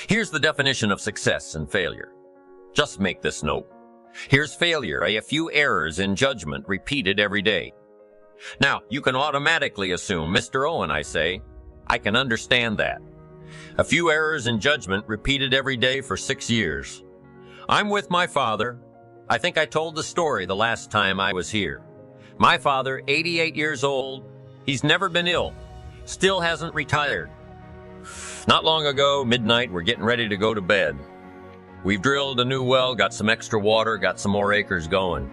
Here's the definition of success and failure. Just make this note. Here's failure, a few errors in judgment repeated every day. Now, you can automatically assume, Mr. Owen, I say, I can understand that. A few errors in judgment repeated every day for 6 years. I'm with my father. I think I told the story the last time I was here. My father, 88 years old, he's never been ill, still hasn't retired. Not long ago, midnight, we're getting ready to go to bed. We've drilled a new well, got some extra water, got some more acres going.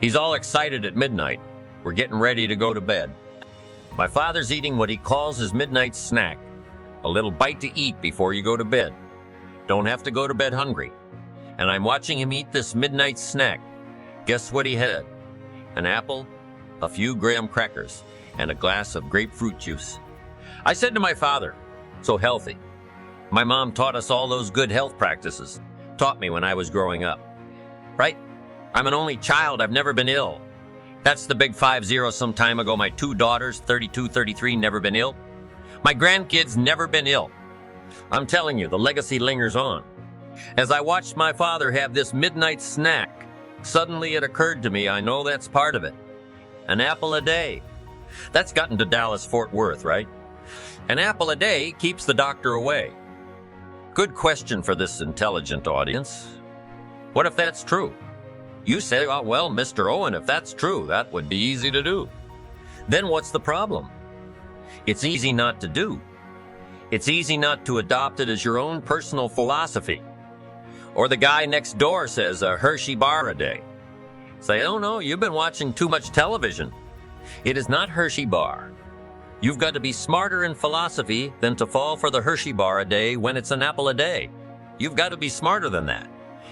He's all excited at midnight. We're getting ready to go to bed. My father's eating what he calls his midnight snack, a little bite to eat before you go to bed. Don't have to go to bed hungry. And I'm watching him eat this midnight snack. Guess what he had? An apple, a few graham crackers, and a glass of grapefruit juice. I said to my father, so healthy. My mom taught us all those good health practices, taught me when I was growing up. Right? I'm an only child, I've never been ill. That's the big 5-0 some time ago. My 2 daughters, 32, 33, never been ill. My grandkids never been ill. I'm telling you, the legacy lingers on. As I watched my father have this midnight snack, suddenly it occurred to me, I know that's part of it. An apple a day. That's gotten to Dallas-Fort Worth, right? An apple a day keeps the doctor away. Good question for this intelligent audience. What if that's true? You say, oh, well, Mr. Owen, if that's true, that would be easy to do. Then what's the problem? It's easy not to do. It's easy not to adopt it as your own personal philosophy. Or the guy next door says a Hershey bar a day. Say, oh no, you've been watching too much television. It is not Hershey bar. You've got to be smarter in philosophy than to fall for the Hershey bar a day when it's an apple a day. You've got to be smarter than that.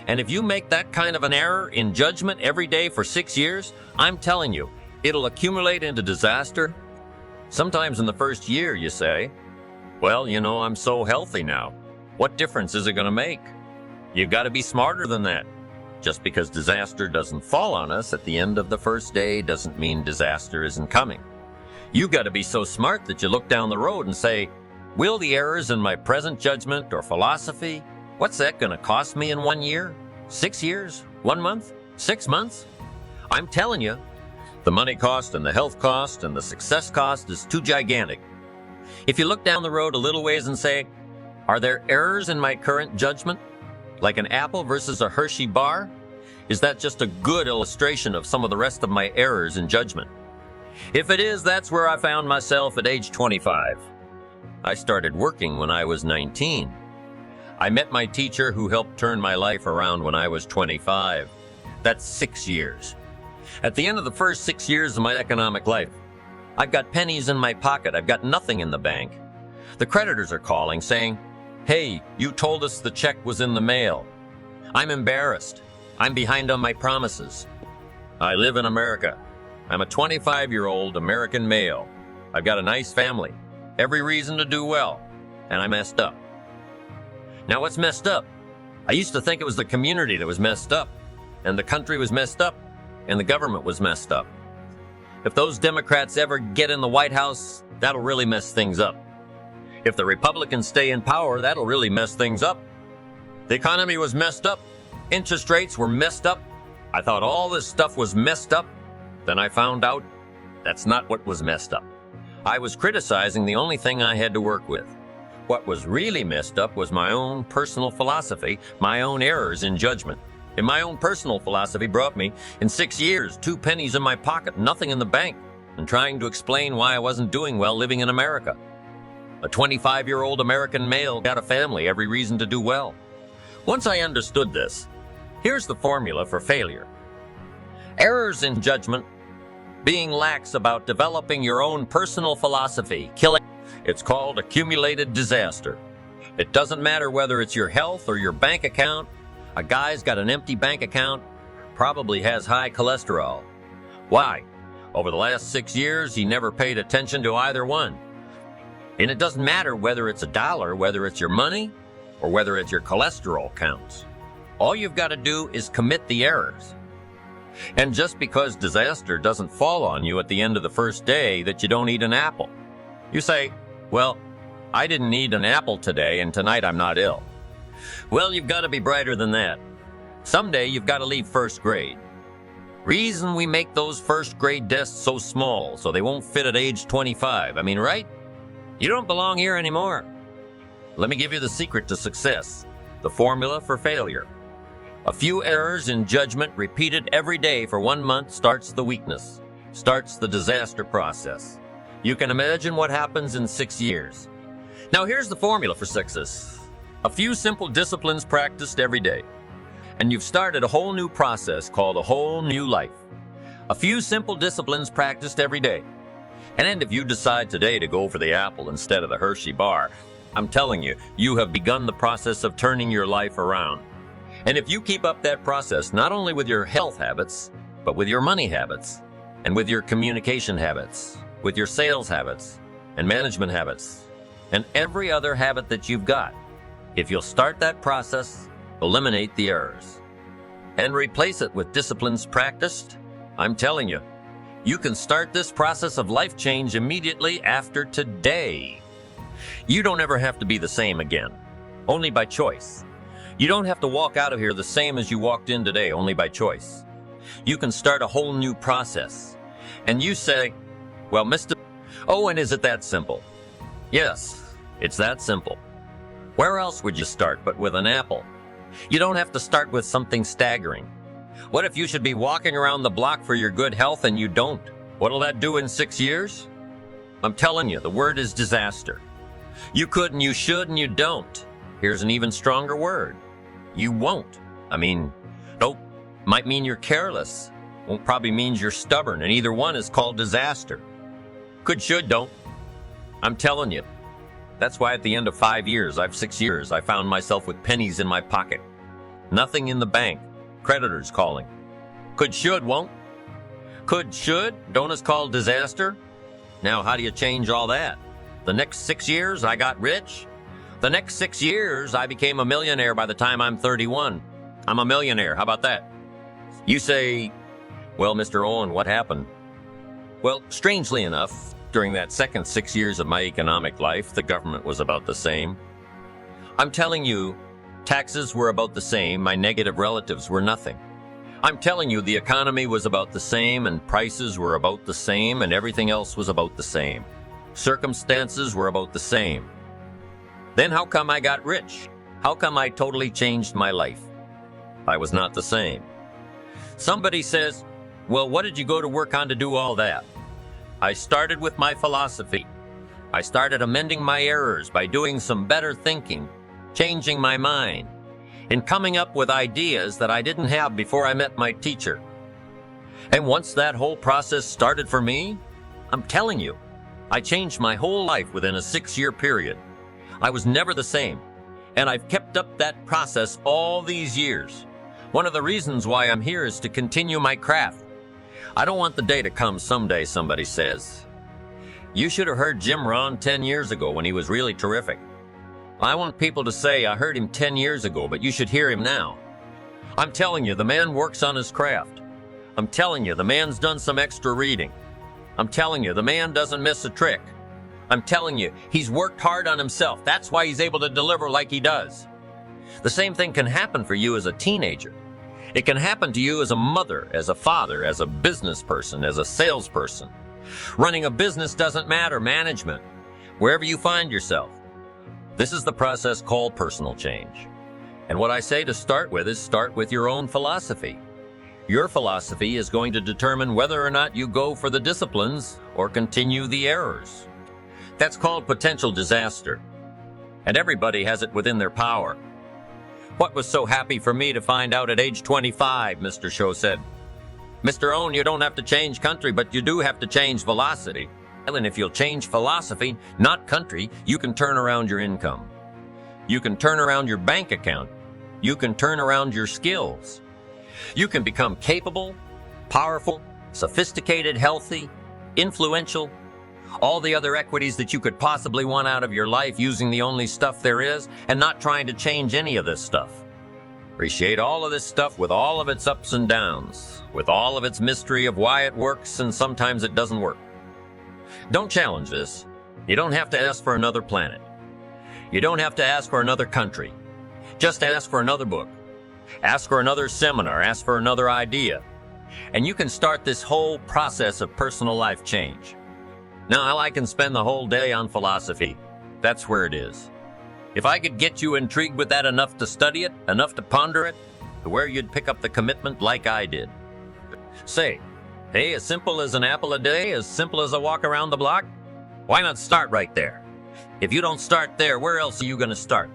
And if you make that kind of an error in judgment every day for 6 years, I'm telling you, it'll accumulate into disaster. Sometimes in the first year you say, well, you know, I'm so healthy now. What difference is it going to make? You've got to be smarter than that. Just because disaster doesn't fall on us at the end of the first day doesn't mean disaster isn't coming. You've got to be so smart that you look down the road and say, will the errors in my present judgment or philosophy, what's that going to cost me in 1 year, 6 years, 1 month, 6 months? I'm telling you, the money cost and the health cost and the success cost is too gigantic. If you look down the road a little ways and say, are there errors in my current judgment? Like an apple versus a Hershey bar? Is that just a good illustration of some of the rest of my errors in judgment? If it is, that's where I found myself at age 25. I started working when I was 19. I met my teacher who helped turn my life around when I was 25. That's 6 years. At the end of the first 6 years of my economic life, I've got pennies in my pocket. I've got nothing in the bank. The creditors are calling saying, hey, you told us the check was in the mail. I'm embarrassed. I'm behind on my promises. I live in America. I'm a 25-year-old American male. I've got a nice family, every reason to do well, and I messed up. Now what's messed up? I used to think it was the community that was messed up, and the country was messed up, and the government was messed up. If those Democrats ever get in the White House, that'll really mess things up. If the Republicans stay in power, that'll really mess things up. The economy was messed up. Interest rates were messed up. I thought all this stuff was messed up. Then I found out that's not what was messed up. I was criticizing the only thing I had to work with. What was really messed up was my own personal philosophy, my own errors in judgment. And my own personal philosophy brought me, in 6 years, 2 pennies in my pocket, nothing in the bank, and trying to explain why I wasn't doing well living in America. A 25-year-old American male got a family, every reason to do well. Once I understood this, here's the formula for failure. Errors in judgment, being lax about developing your own personal philosophy, killing. It's called accumulated disaster. It doesn't matter whether it's your health or your bank account. A guy's got an empty bank account, probably has high cholesterol. Why? Over the last 6 years, he never paid attention to either one. And it doesn't matter whether it's a dollar, whether it's your money, or whether it's your cholesterol counts. All you've got to do is commit the errors. And just because disaster doesn't fall on you at the end of the first day that you don't eat an apple. You say, well, I didn't eat an apple today and tonight I'm not ill. Well, you've got to be brighter than that. Someday you've got to leave first grade. Reason we make those first grade desks so small so they won't fit at age 25. I mean, right? You don't belong here anymore. Let me give you the secret to success, the formula for failure. A few errors in judgment repeated every day for 1 month starts the weakness, starts the disaster process. You can imagine what happens in 6 years. Now here's the formula for success. A few simple disciplines practiced every day. And you've started a whole new process called a whole new life. A few simple disciplines practiced every day. And if you decide today to go for the apple instead of the Hershey bar, I'm telling you, you have begun the process of turning your life around. And if you keep up that process, not only with your health habits, but with your money habits, and with your communication habits, with your sales habits, and management habits, and every other habit that you've got, if you'll start that process, eliminate the errors, and replace it with disciplines practiced, I'm telling you, you can start this process of life change immediately after today. You don't ever have to be the same again, only by choice. You don't have to walk out of here the same as you walked in today, only by choice. You can start a whole new process. And you say, well, Mr. Oh, and is it that simple? Yes, it's that simple. Where else would you start but with an apple? You don't have to start with something staggering. What if you should be walking around the block for your good health and you don't? What'll that do in 6 years? I'm telling you, the word is disaster. You could and you should and you don't. Here's an even stronger word. You won't. I mean, nope. Might mean you're careless. Won't probably means you're stubborn, and either one is called disaster. Could, should, don't. I'm telling you. That's why at the end of 5 years, 6 years, I found myself with pennies in my pocket. Nothing in the bank. Creditors calling. Could, should, won't. Could, should, don't is called disaster. Now, how do you change all that? The next 6 years, I got rich. The next 6 years, I became a millionaire by the time I'm 31. I'm a millionaire. How about that? You say, well, Mr. Owen, what happened? Well, strangely enough, during that second 6 years of my economic life, the government was about the same. I'm telling you, taxes were about the same. My negative relatives were nothing. I'm telling you, the economy was about the same, and prices were about the same, and everything else was about the same. Circumstances were about the same. Then how come I got rich? How come I totally changed my life? I was not the same. Somebody says, well, what did you go to work on to do all that? I started with my philosophy. I started amending my errors by doing some better thinking, changing my mind, and coming up with ideas that I didn't have before I met my teacher. And once that whole process started for me, I'm telling you, I changed my whole life within a 6-year period. I was never the same, and I've kept up that process all these years. One of the reasons why I'm here is to continue my craft. I don't want the day to come someday, somebody says, you should have heard Jim Rohn 10 years ago when he was really terrific. I want people to say, I heard him 10 years ago, but you should hear him now. I'm telling you, the man works on his craft. I'm telling you, the man's done some extra reading. I'm telling you, the man doesn't miss a trick. I'm telling you, he's worked hard on himself. That's why he's able to deliver like he does. The same thing can happen for you as a teenager. It can happen to you as a mother, as a father, as a business person, as a salesperson. Running a business doesn't matter, management, wherever you find yourself. This is the process called personal change. And what I say to start with is start with your own philosophy. Your philosophy is going to determine whether or not you go for the disciplines or continue the errors. That's called potential disaster. And everybody has it within their power. What was so happy for me to find out at age 25, Mr. Show said. Mr. Owen, you don't have to change country, but you do have to change velocity. And if you'll change philosophy, not country, you can turn around your income. You can turn around your bank account. You can turn around your skills. You can become capable, powerful, sophisticated, healthy, influential, all the other equities that you could possibly want out of your life using the only stuff there is and not trying to change any of this stuff. Appreciate all of this stuff with all of its ups and downs, with all of its mystery of why it works and sometimes it doesn't work. Don't challenge this. You don't have to ask for another planet. You don't have to ask for another country. Just ask for another book. Ask for another seminar. Ask for another idea. And you can start this whole process of personal life change. Now, I can spend the whole day on philosophy. That's where it is. If I could get you intrigued with that enough to study it, enough to ponder it, to where you'd pick up the commitment like I did. Say, hey, as simple as an apple a day, as simple as a walk around the block? Why not start right there? If you don't start there, where else are you going to start?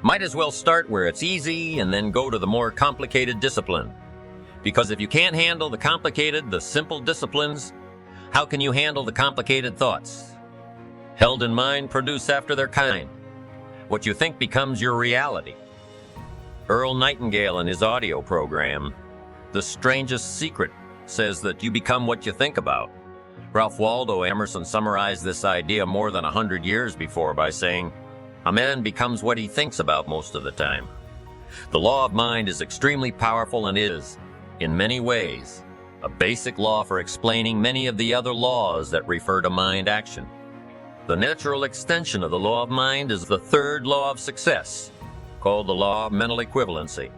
Might as well start where it's easy and then go to the more complicated discipline. Because if you can't handle the complicated, the simple disciplines, how can you handle the complicated thoughts? Held in mind produce after their kind. What you think becomes your reality. Earl Nightingale in his audio program, The Strangest Secret, says that you become what you think about. Ralph Waldo Emerson summarized this idea more than 100 years before by saying, a man becomes what he thinks about most of the time. The law of mind is extremely powerful and is, in many ways, a basic law for explaining many of the other laws that refer to mind action. The natural extension of the law of mind is the third law of success, called the law of mental equivalency.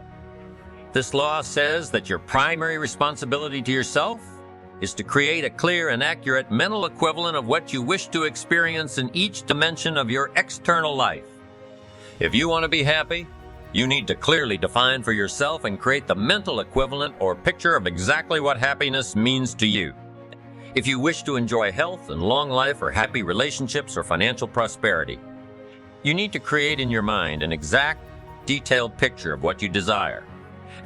This law says that your primary responsibility to yourself is to create a clear and accurate mental equivalent of what you wish to experience in each dimension of your external life. If you want to be happy, you need to clearly define for yourself and create the mental equivalent or picture of exactly what happiness means to you. If you wish to enjoy health and long life or happy relationships or financial prosperity, you need to create in your mind an exact, detailed picture of what you desire,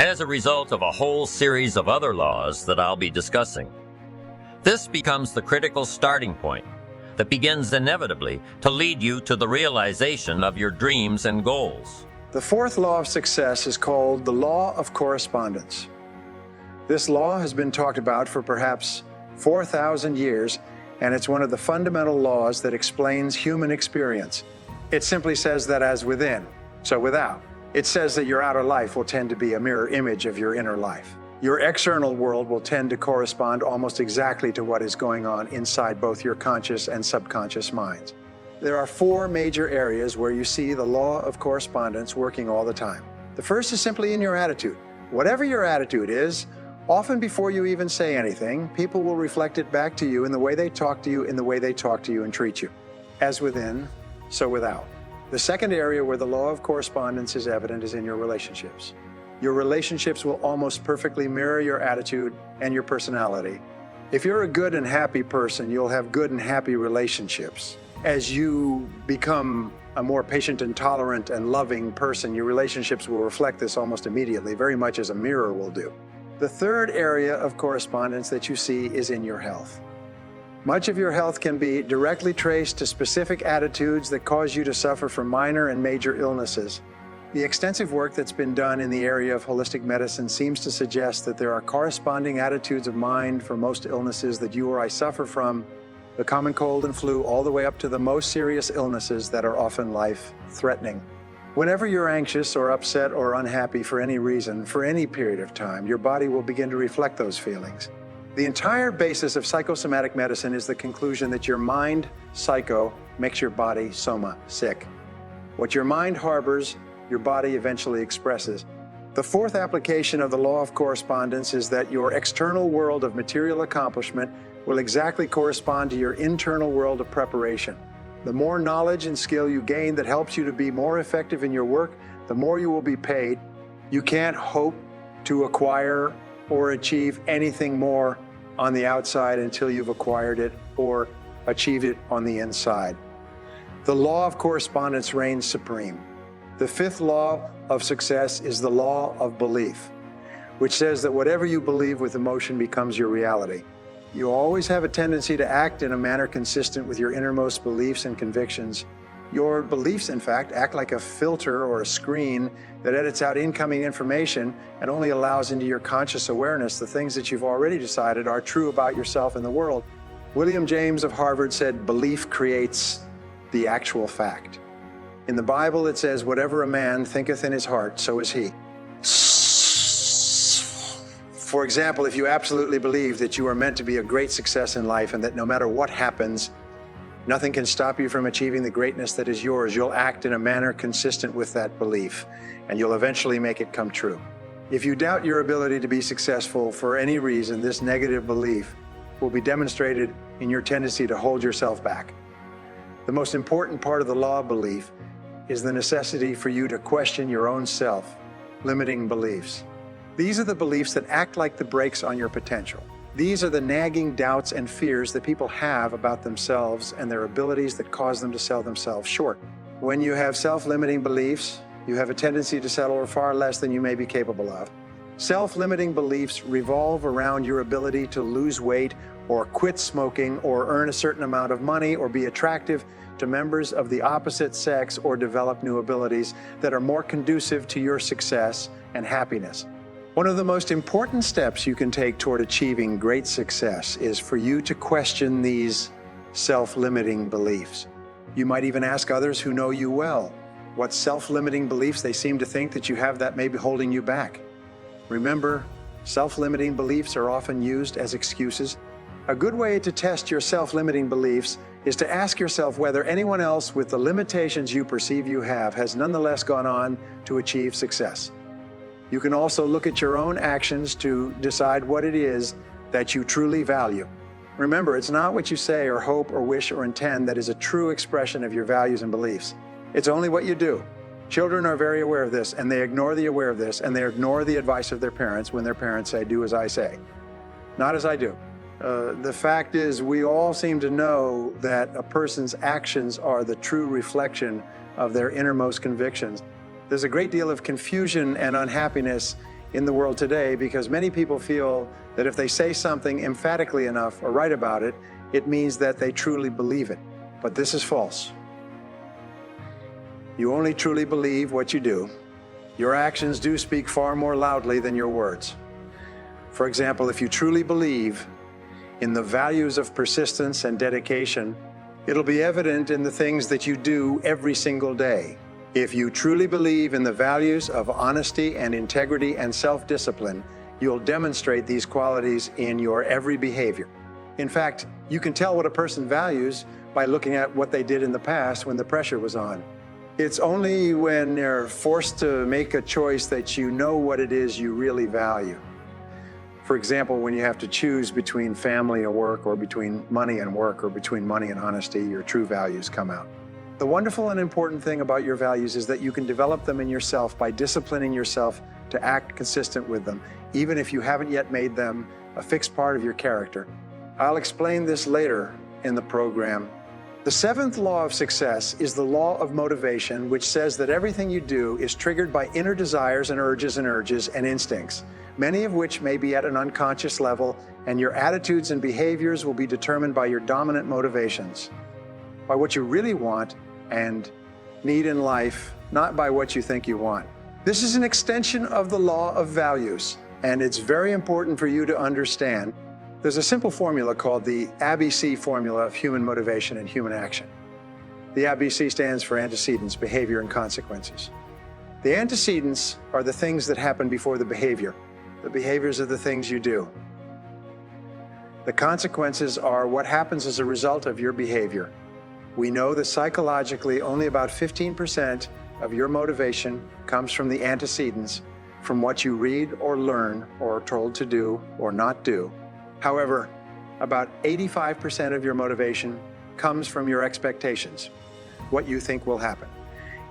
as a result of a whole series of other laws that I'll be discussing. This becomes the critical starting point that begins inevitably to lead you to the realization of your dreams and goals. The fourth law of success is called the law of correspondence. This law has been talked about for perhaps 4,000 years, and it's one of the fundamental laws that explains human experience. It simply says that as within, so without. It says that your outer life will tend to be a mirror image of your inner life. Your external world will tend to correspond almost exactly to what is going on inside both your conscious and subconscious minds. There are four major areas where you see the law of correspondence working all the time. The first is simply in your attitude. Whatever your attitude is, often before you even say anything, people will reflect it back to you in the way they talk to you, in the way they talk to you and treat you. As within, so without. The second area where the law of correspondence is evident is in your relationships. Your relationships will almost perfectly mirror your attitude and your personality. If you're a good and happy person, you'll have good and happy relationships. As you become a more patient and tolerant and loving person, your relationships will reflect this almost immediately, very much as a mirror will do. The third area of correspondence that you see is in your health. Much of your health can be directly traced to specific attitudes that cause you to suffer from minor and major illnesses. The extensive work that's been done in the area of holistic medicine seems to suggest that there are corresponding attitudes of mind for most illnesses that you or I suffer from, the common cold and flu, all the way up to the most serious illnesses that are often life-threatening. Whenever you're anxious or upset or unhappy for any reason, for any period of time, your body will begin to reflect those feelings. The entire basis of psychosomatic medicine is the conclusion that your mind, psycho, makes your body, soma, sick. What your mind harbors, your body eventually expresses. The fourth application of the law of correspondence is that your external world of material accomplishment will exactly correspond to your internal world of preparation. The more knowledge and skill you gain that helps you to be more effective in your work, the more you will be paid. You can't hope to acquire or achieve anything more on the outside until you've acquired it or achieved it on the inside. The law of correspondence reigns supreme. The fifth law of success is the law of belief, which says that whatever you believe with emotion becomes your reality. You always have a tendency to act in a manner consistent with your innermost beliefs and convictions. Your beliefs, in fact, act like a filter or a screen that edits out incoming information and only allows into your conscious awareness the things that you've already decided are true about yourself and the world. William James of Harvard said, "Belief creates the actual fact." In the Bible, it says, "Whatever a man thinketh in his heart, so is he." For example, if you absolutely believe that you are meant to be a great success in life and that no matter what happens, Nothing can stop you from achieving the greatness that is yours. You'll act in a manner consistent with that belief, and you'll eventually make it come true. If you doubt your ability to be successful for any reason, this negative belief will be demonstrated in your tendency to hold yourself back. The most important part of the law of belief is the necessity for you to question your own self-limiting beliefs. These are the beliefs that act like the brakes on your potential. These are the nagging doubts and fears that people have about themselves and their abilities that cause them to sell themselves short. When you have self-limiting beliefs, you have a tendency to settle for far less than you may be capable of. Self-limiting beliefs revolve around your ability to lose weight or quit smoking or earn a certain amount of money or be attractive to members of the opposite sex or develop new abilities that are more conducive to your success and happiness. One of the most important steps you can take toward achieving great success is for you to question these self-limiting beliefs. You might even ask others who know you well what self-limiting beliefs they seem to think that you have that may be holding you back. Remember, self-limiting beliefs are often used as excuses. A good way to test your self-limiting beliefs is to ask yourself whether anyone else with the limitations you perceive you have has nonetheless gone on to achieve success. You can also look at your own actions to decide what it is that you truly value. Remember, it's not what you say or hope or wish or intend that is a true expression of your values and beliefs. It's only what you do. Children are very aware of this, and they ignore the advice of their parents when their parents say, "Do as I say, not as I do." The fact is, we all seem to know that a person's actions are the true reflection of their innermost convictions. There's a great deal of confusion and unhappiness in the world today because many people feel that if they say something emphatically enough or write about it, it means that they truly believe it. But this is false. You only truly believe what you do. Your actions do speak far more loudly than your words. For example, if you truly believe in the values of persistence and dedication, it'll be evident in the things that you do every single day. If you truly believe in the values of honesty and integrity and self-discipline, you'll demonstrate these qualities in your every behavior. In fact, you can tell what a person values by looking at what they did in the past when the pressure was on. It's only when they're forced to make a choice that you know what it is you really value. For example, when you have to choose between family and work, or between money and work, or between money and honesty, your true values come out. The wonderful and important thing about your values is that you can develop them in yourself by disciplining yourself to act consistent with them, even if you haven't yet made them a fixed part of your character. I'll explain this later in the program. The seventh law of success is the law of motivation, which says that everything you do is triggered by inner desires and urges and instincts, many of which may be at an unconscious level, and your attitudes and behaviors will be determined by your dominant motivations, by what you really want and need in life, not by what you think you want. This is an extension of the law of values, and it's very important for you to understand. There's a simple formula called the ABC formula of human motivation and human action. The ABC stands for antecedents, behavior, and consequences. The antecedents are the things that happen before the behavior. The behaviors are the things you do. The consequences are what happens as a result of your behavior. We know that psychologically only about 15% of your motivation comes from the antecedents, from what you read or learn or are told to do or not do. However, about 85% of your motivation comes from your expectations, what you think will happen.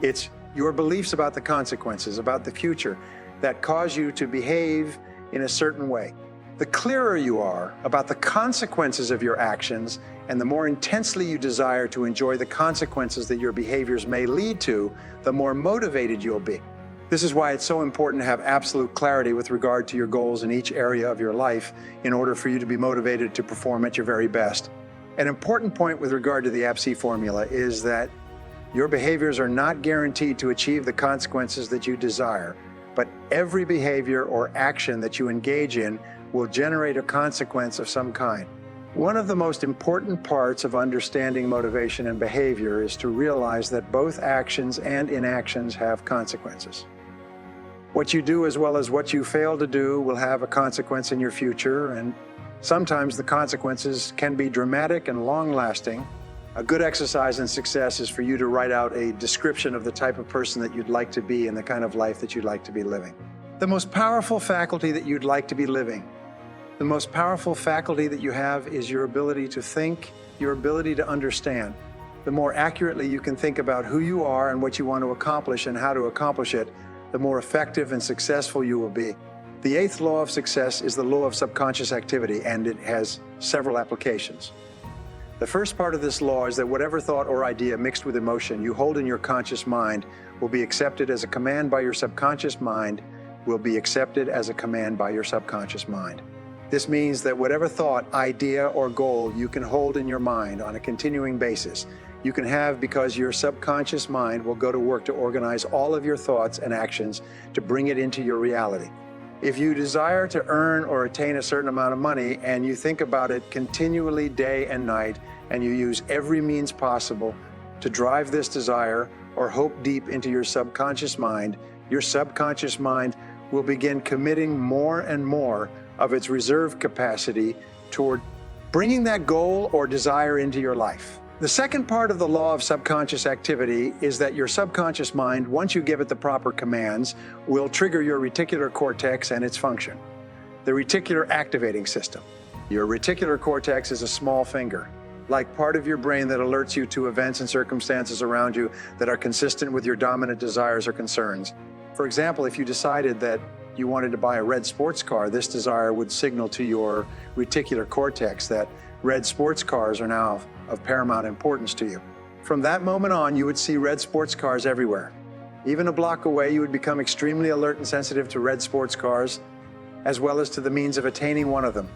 It's your beliefs about the consequences, about the future, that cause you to behave in a certain way. The clearer you are about the consequences of your actions, and the more intensely you desire to enjoy the consequences that your behaviors may lead to, the more motivated you'll be. This is why it's so important to have absolute clarity with regard to your goals in each area of your life in order for you to be motivated to perform at your very best. An important point with regard to the ABC formula is that your behaviors are not guaranteed to achieve the consequences that you desire, but every behavior or action that you engage in will generate a consequence of some kind. One of the most important parts of understanding motivation and behavior is to realize that both actions and inactions have consequences. What you do as well as what you fail to do will have a consequence in your future, and sometimes the consequences can be dramatic and long-lasting, A good exercise in success is for you to write out a description of the type of person that you'd like to be and the kind of life that you'd like to be living. The most powerful faculty that you'd like to be living, the most powerful faculty that you have is your ability to think, your ability to understand. The more accurately you can think about who you are and what you want to accomplish and how to accomplish it, the more effective and successful you will be. The eighth law of success is the law of subconscious activity, and it has several applications. The first part of this law is that whatever thought or idea mixed with emotion you hold in your conscious mind will be accepted as a command by your subconscious mind, will be accepted as a command by your subconscious mind. This means that whatever thought, idea, or goal you can hold in your mind on a continuing basis, you can have because your subconscious mind will go to work to organize all of your thoughts and actions to bring it into your reality. If you desire to earn or attain a certain amount of money and you think about it continually day and night, and you use every means possible to drive this desire or hope deep into your subconscious mind will begin committing more and more of its reserve capacity toward bringing that goal or desire into your life. The second part of the law of subconscious activity is that your subconscious mind, once you give it the proper commands, will trigger your reticular cortex and its function. The reticular activating system. Your reticular cortex is a small finger, like part of your brain that alerts you to events and circumstances around you that are consistent with your dominant desires or concerns. For example, if you decided that you wanted to buy a red sports car, this desire would signal to your reticular cortex that red sports cars are now of paramount importance to you. From that moment on, you would see red sports cars everywhere. Even a block away, you would become extremely alert and sensitive to red sports cars, as well as to the means of attaining one of them.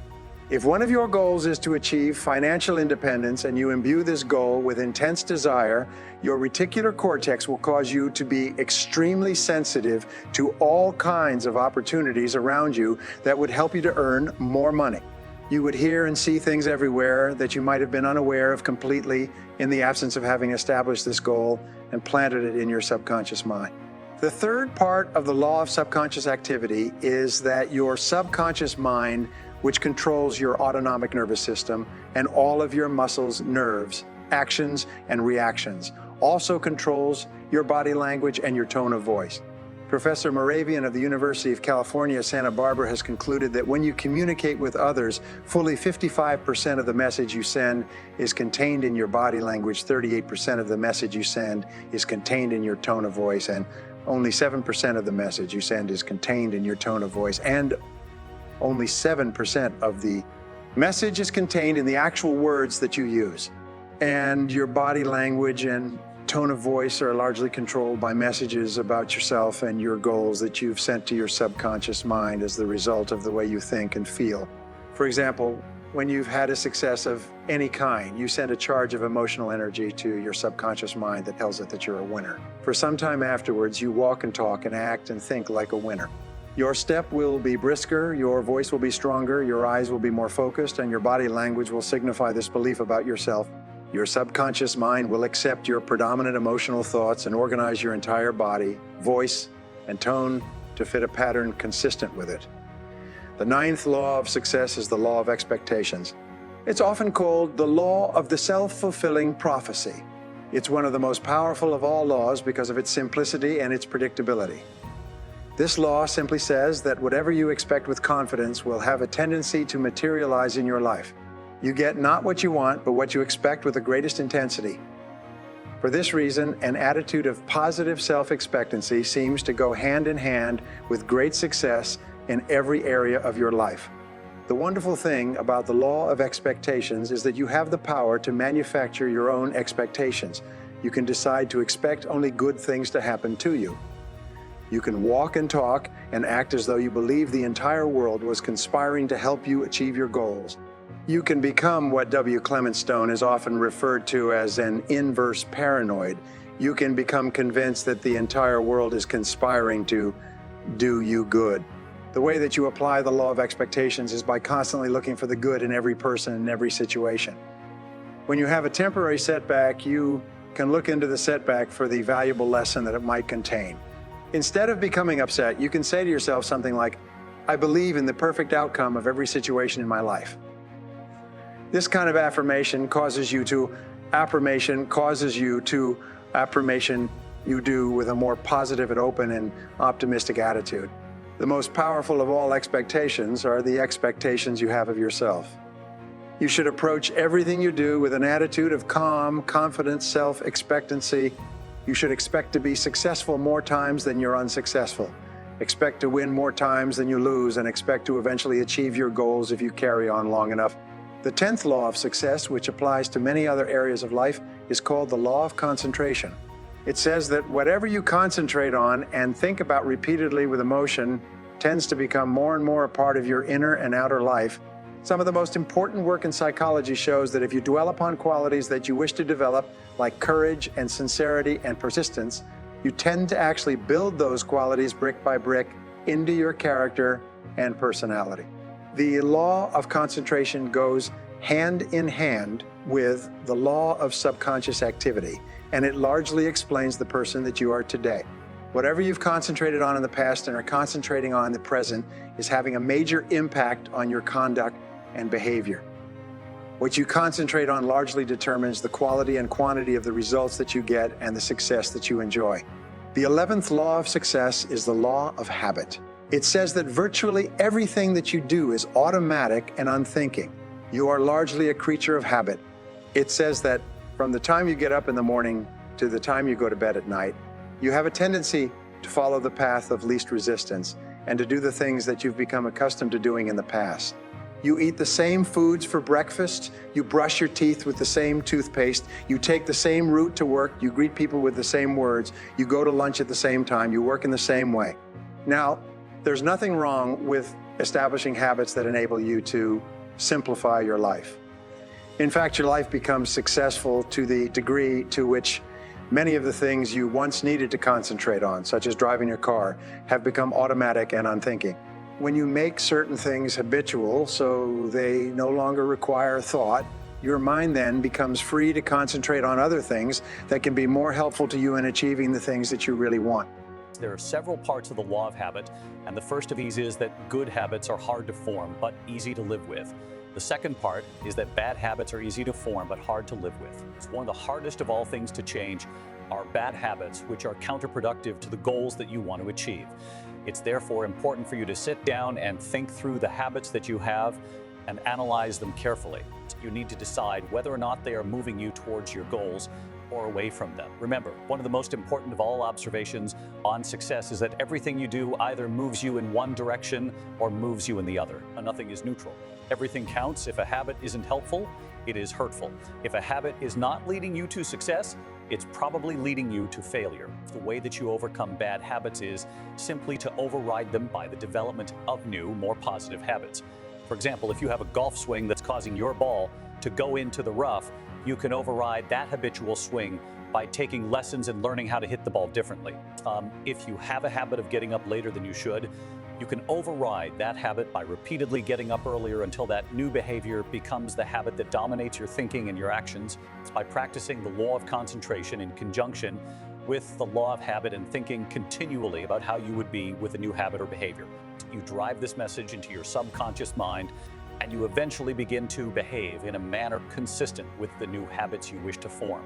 If one of your goals is to achieve financial independence and you imbue this goal with intense desire, your reticular cortex will cause you to be extremely sensitive to all kinds of opportunities around you that would help you to earn more money. You would hear and see things everywhere that you might have been unaware of completely in the absence of having established this goal and planted it in your subconscious mind. The third part of the law of subconscious activity is that your subconscious mind, which controls your autonomic nervous system and all of your muscles, nerves, actions, and reactions, also controls your body language and your tone of voice. Professor Moravian of the University of California, Santa Barbara has concluded that when you communicate with others, fully 55% of the message you send is contained in your body language, 38% of the message you send is contained in your tone of voice, and only 7% of the message you send is contained in your tone of voice, and only 7% of the message is contained in the actual words that you use. And your body language and tone of voice are largely controlled by messages about yourself and your goals that you've sent to your subconscious mind as the result of the way you think and feel. For example, when you've had a success of any kind, you send a charge of emotional energy to your subconscious mind that tells it that you're a winner. For some time afterwards, you walk and talk and act and think like a winner. Your step will be brisker, your voice will be stronger, your eyes will be more focused, and your body language will signify this belief about yourself. Your subconscious mind will accept your predominant emotional thoughts and organize your entire body, voice, and tone to fit a pattern consistent with it. The ninth law of success is the law of expectations. It's often called the law of the self-fulfilling prophecy. It's one of the most powerful of all laws because of its simplicity and its predictability. This law simply says that whatever you expect with confidence will have a tendency to materialize in your life. You get not what you want, but what you expect with the greatest intensity. For this reason, an attitude of positive self-expectancy seems to go hand in hand with great success in every area of your life. The wonderful thing about the law of expectations is that you have the power to manufacture your own expectations. You can decide to expect only good things to happen to you. You can walk and talk and act as though you believe the entire world was conspiring to help you achieve your goals. You can become what W. Clement Stone is often referred to as an inverse paranoid. You can become convinced that the entire world is conspiring to do you good. The way that you apply the law of expectations is by constantly looking for the good in every person and every situation. When you have a temporary setback, you can look into the setback for the valuable lesson that it might contain. Instead of becoming upset, you can say to yourself something like, I believe in the perfect outcome of every situation in my life. This kind of affirmation causes you to affirmation causes you to affirmation you do with a more positive and open and optimistic attitude. The most powerful of all expectations are the expectations you have of yourself. You should approach everything you do with an attitude of calm, confident self-expectancy. You should expect to be successful more times than you're unsuccessful. Expect to win more times than you lose, and expect to eventually achieve your goals if you carry on long enough. The 10th law of success, which applies to many other areas of life, is called the law of concentration. It says that whatever you concentrate on and think about repeatedly with emotion tends to become more and more a part of your inner and outer life. Some of the most important work in psychology shows that if you dwell upon qualities that you wish to develop, like courage and sincerity and persistence, you tend to actually build those qualities brick by brick into your character and personality. The law of concentration goes hand in hand with the law of subconscious activity, and it largely explains the person that you are today. Whatever you've concentrated on in the past and are concentrating on in the present is having a major impact on your conduct and behavior. What you concentrate on largely determines the quality and quantity of the results that you get and the success that you enjoy. The 11th law of success is the law of habit. It says that virtually everything that you do is automatic and unthinking. You are largely a creature of habit. It says that from the time you get up in the morning to the time you go to bed at night, you have a tendency to follow the path of least resistance and to do the things that you've become accustomed to doing in the past. You eat the same foods for breakfast, you brush your teeth with the same toothpaste, you take the same route to work, you greet people with the same words, you go to lunch at the same time, you work in the same way. Now, there's nothing wrong with establishing habits that enable you to simplify your life. In fact, your life becomes successful to the degree to which many of the things you once needed to concentrate on, such as driving your car, have become automatic and unthinking. When you make certain things habitual, so they no longer require thought, your mind then becomes free to concentrate on other things that can be more helpful to you in achieving the things that you really want. There are several parts of the law of habit, and the first of these is that good habits are hard to form, but easy to live with. The second part is that bad habits are easy to form, but hard to live with. It's one of the hardest of all things to change are bad habits, which are counterproductive to the goals that you want to achieve. It's therefore important for you to sit down and think through the habits that you have and analyze them carefully. You need to decide whether or not they are moving you towards your goals or away from them. Remember, one of the most important of all observations on success is that everything you do either moves you in one direction or moves you in the other. Nothing is neutral. Everything counts. If a habit isn't helpful, it is hurtful. If a habit is not leading you to success, it's probably leading you to failure. The way that you overcome bad habits is simply to override them by the development of new, more positive habits. For example, if you have a golf swing that's causing your ball to go into the rough, you can override that habitual swing by taking lessons and learning how to hit the ball differently. If you have a habit of getting up later than you should, you can override that habit by repeatedly getting up earlier until that new behavior becomes the habit that dominates your thinking and your actions. It's by practicing the law of concentration in conjunction with the law of habit and thinking continually about how you would be with a new habit or behavior. You drive this message into your subconscious mind, and you eventually begin to behave in a manner consistent with the new habits you wish to form.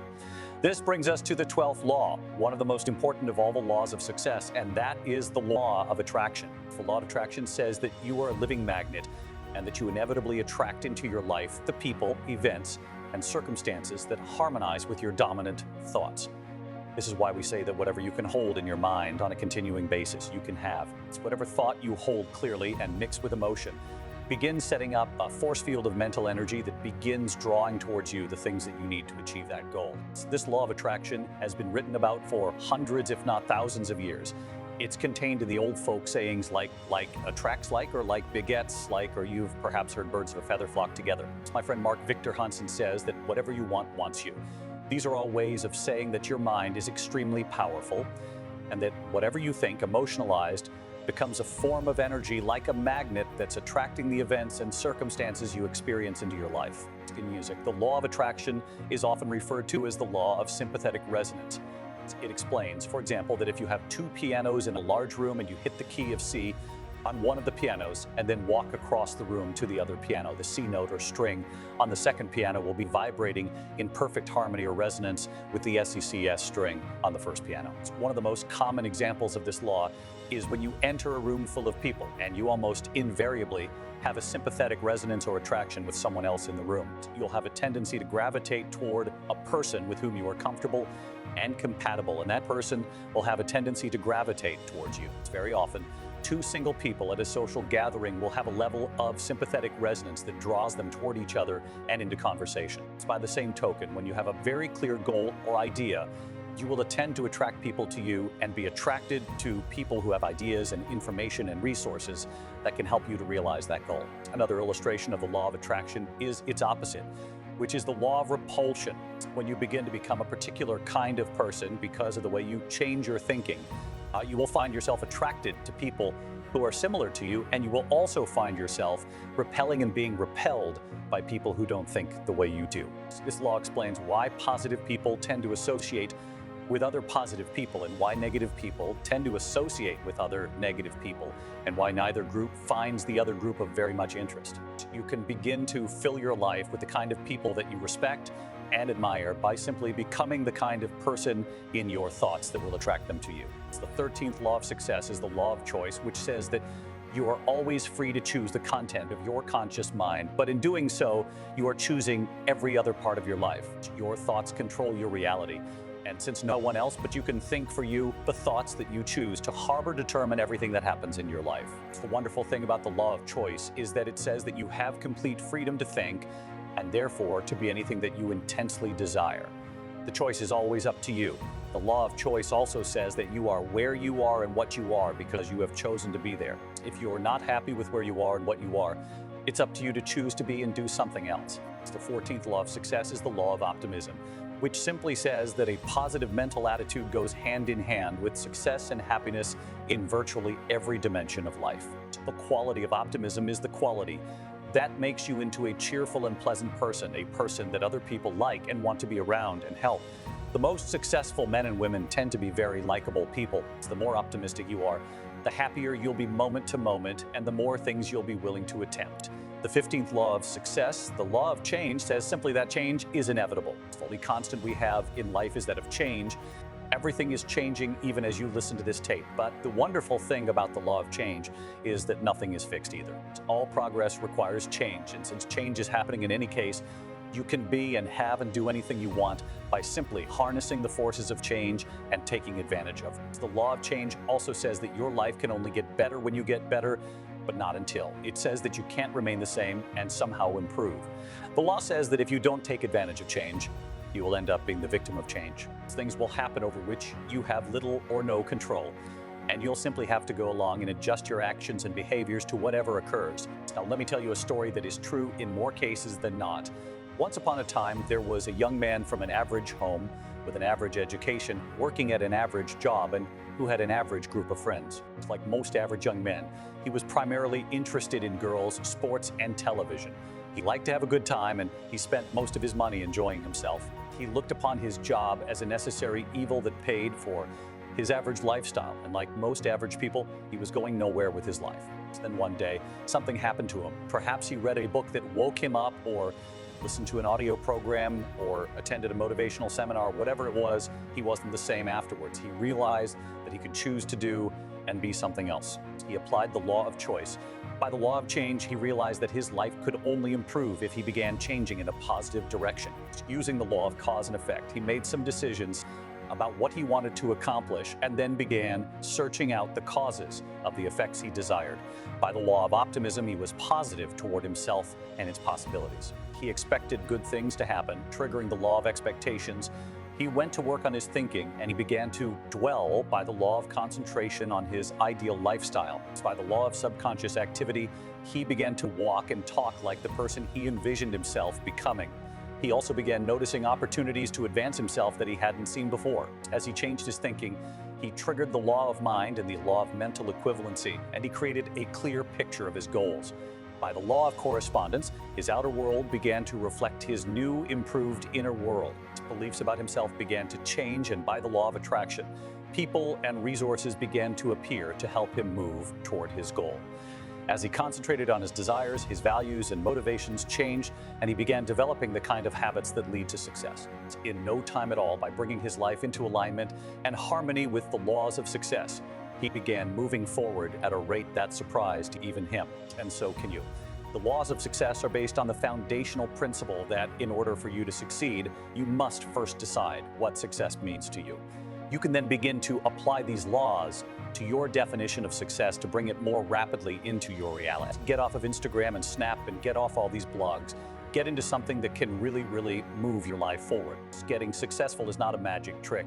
This brings us to the 12th law, one of the most important of all the laws of success, and that is the law of attraction. The law of attraction says that you are a living magnet and that you inevitably attract into your life the people, events, and circumstances that harmonize with your dominant thoughts. This is why we say that whatever you can hold in your mind on a continuing basis, you can have. It's whatever thought you hold clearly and mix with emotion. Begin setting up a force field of mental energy that begins drawing towards you the things that you need to achieve that goal. This law of attraction has been written about for hundreds, if not thousands of years. It's contained in the old folk sayings like attracts like, or like begets like, or you've perhaps heard birds of a feather flock together. My friend Mark Victor Hansen says that whatever you want wants you. These are all ways of saying that your mind is extremely powerful and that whatever you think, emotionalized, becomes a form of energy like a magnet that's attracting the events and circumstances you experience into your life. In music, the law of attraction is often referred to as the law of sympathetic resonance. It explains, for example, that if you have two pianos in a large room and you hit the key of C, on one of the pianos and then walk across the room to the other piano. The C note or string on the second piano will be vibrating in perfect harmony or resonance with the SECS string on the first piano. So one of the most common examples of this law is when you enter a room full of people and you almost invariably have a sympathetic resonance or attraction with someone else in the room. You'll have a tendency to gravitate toward a person with whom you are comfortable and compatible, and that person will have a tendency to gravitate towards you. It's very often two single people at a social gathering will have a level of sympathetic resonance that draws them toward each other and into conversation. It's by the same token, when you have a very clear goal or idea, you will tend to attract people to you and be attracted to people who have ideas and information and resources that can help you to realize that goal. Another illustration of the law of attraction is its opposite, which is the law of repulsion. When you begin to become a particular kind of person because of the way you change your thinking, you will find yourself attracted to people who are similar to you, and you will also find yourself repelling and being repelled by people who don't think the way you do. This law explains why positive people tend to associate with other positive people and why negative people tend to associate with other negative people and why neither group finds the other group of very much interest. You can begin to fill your life with the kind of people that you respect and admire by simply becoming the kind of person in your thoughts that will attract them to you. The 13th law of success is the law of choice, which says that you are always free to choose the content of your conscious mind, but in doing so, you are choosing every other part of your life. Your thoughts control your reality. And since no one else but you can think for you, the thoughts that you choose to harbor determine everything that happens in your life. The wonderful thing about the law of choice is that it says that you have complete freedom to think and therefore to be anything that you intensely desire. The choice is always up to you. The law of choice also says that you are where you are and what you are because you have chosen to be there. If you're not happy with where you are and what you are, it's up to you to choose to be and do something else. The 14th law of success is the law of optimism, which simply says that a positive mental attitude goes hand in hand with success and happiness in virtually every dimension of life. The quality of optimism is the quality that makes you into a cheerful and pleasant person, a person that other people like and want to be around and help. The most successful men and women tend to be very likable people. The more optimistic you are, the happier you'll be moment to moment, and the more things you'll be willing to attempt. The 15th law of success, the law of change, says simply that change is inevitable. The only constant we have in life is that of change. Everything is changing even as you listen to this tape. But the wonderful thing about the law of change is that nothing is fixed either. All progress requires change. And since change is happening in any case, you can be and have and do anything you want by simply harnessing the forces of change and taking advantage of it. The law of change also says that your life can only get better when you get better, but not until. It says that you can't remain the same and somehow improve. The law says that if you don't take advantage of change, you will end up being the victim of change. Things will happen over which you have little or no control, and you'll simply have to go along and adjust your actions and behaviors to whatever occurs. Now, let me tell you a story that is true in more cases than not. Once upon a time, there was a young man from an average home with an average education, working at an average job, and who had an average group of friends. Like most average young men, he was primarily interested in girls, sports, and television. He liked to have a good time, and he spent most of his money enjoying himself. He looked upon his job as a necessary evil that paid for his average lifestyle, and like most average people, he was going nowhere with his life. Then one day, something happened to him. Perhaps he read a book that woke him up, or listened to an audio program, or attended a motivational seminar. Whatever it was, he wasn't the same afterwards. He realized that he could choose to do and be something else. He applied the law of choice. By the law of change, he realized that his life could only improve if he began changing in a positive direction. Using the law of cause and effect, he made some decisions about what he wanted to accomplish and then began searching out the causes of the effects he desired. By the law of optimism, he was positive toward himself and its possibilities. He expected good things to happen, triggering the law of expectations. He went to work on his thinking, and he began to dwell by the law of concentration on his ideal lifestyle. By the law of subconscious activity, he began to walk and talk like the person he envisioned himself becoming. He also began noticing opportunities to advance himself that he hadn't seen before. As he changed his thinking, he triggered the law of mind and the law of mental equivalency, and he created a clear picture of his goals. By the law of correspondence, his outer world began to reflect his new, improved inner world. His beliefs about himself began to change, and by the law of attraction, people and resources began to appear to help him move toward his goal. As he concentrated on his desires, his values and motivations changed, and he began developing the kind of habits that lead to success. In no time at all, by bringing his life into alignment and harmony with the laws of success, he began moving forward at a rate that surprised even him, and so can you. The laws of success are based on the foundational principle that in order for you to succeed, you must first decide what success means to you. You can then begin to apply these laws to your definition of success to bring it more rapidly into your reality. Get off of Instagram and Snap and get off all these blogs. Get into something that can really move your life forward. Getting successful is not a magic trick.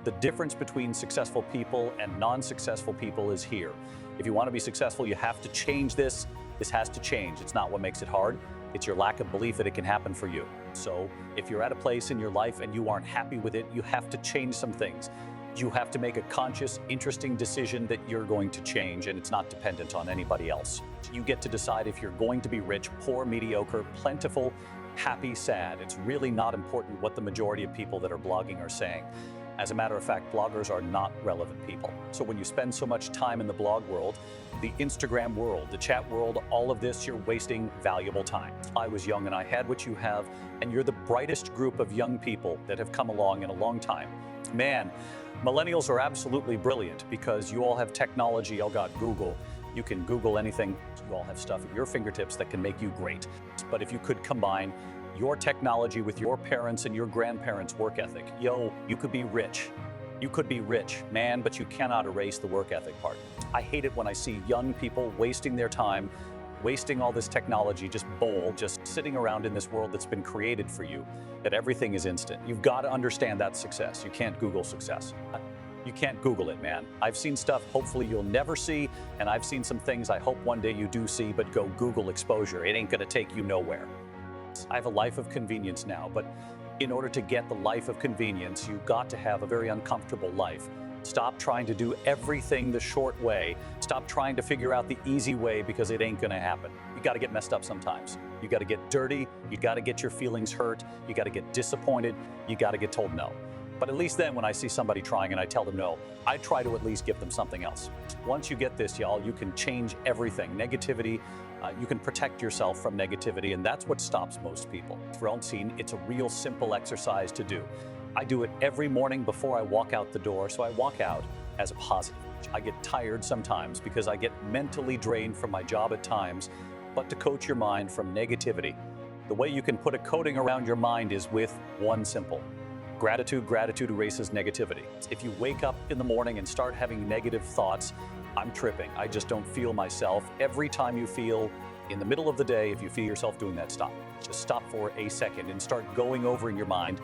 The difference between successful people and non-successful people is here. If you want to be successful, you have to change this. This has to change. It's not what makes it hard. It's your lack of belief that it can happen for you. So if you're at a place in your life and you aren't happy with it, you have to change some things. You have to make a conscious, interesting decision that you're going to change, and it's not dependent on anybody else. You get to decide if you're going to be rich, poor, mediocre, plentiful, happy, sad. It's really not important what the majority of people that are blogging are saying. As a matter of fact, bloggers are not relevant people. So when you spend so much time in the blog world, the Instagram world, the chat world, all of this, you're wasting valuable time. I was young and I had what you have, and you're the brightest group of young people that have come along in a long time. Man, millennials are absolutely brilliant because you all have technology. Oh God, Google. You can Google anything. You all have stuff at your fingertips that can make you great. But if you could combine your technology with your parents' and your grandparents' work ethic, you could be rich. You could be rich, man, but you cannot erase the work ethic part. I hate it when I see young people wasting their time, wasting all this technology, just sitting around in this world that's been created for you, that everything is instant. You've got to understand that's success. You can't Google success. You can't Google it, man. I've seen stuff hopefully you'll never see, and I've seen some things I hope one day you do see, but go Google exposure. It ain't gonna take you nowhere. I have a life of convenience now, but in order to get the life of convenience, you've got to have a very uncomfortable life. Stop trying to do everything the short way. Stop trying to figure out the easy way because it ain't gonna happen. You gotta get messed up sometimes. You gotta get dirty, you gotta get your feelings hurt, you gotta get disappointed, you gotta get told no. But at least then when I see somebody trying and I tell them no, I try to at least give them something else. Once you get this, y'all, you can change everything. Negativity, you can protect yourself from negativity, and that's what stops most people. For all seen, it's a real simple exercise to do. I do it every morning before I walk out the door, so I walk out as a positive. I get tired sometimes because I get mentally drained from my job at times, but to coach your mind from negativity, the way you can put a coating around your mind is with one simple: gratitude. Gratitude erases negativity. If you wake up in the morning and start having negative thoughts, I'm tripping, I just don't feel myself. Every time you feel in the middle of the day, if you feel yourself doing that, stop. Just stop for a second and start going over in your mind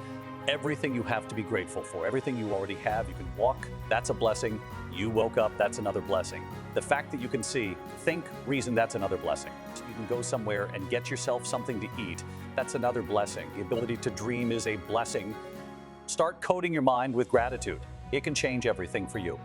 everything you have to be grateful for, everything you already have. You can walk, that's a blessing. You woke up, that's another blessing. The fact that you can see, think, reason, that's another blessing. You can go somewhere and get yourself something to eat, that's another blessing. The ability to dream is a blessing. Start coating your mind with gratitude. It can change everything for you.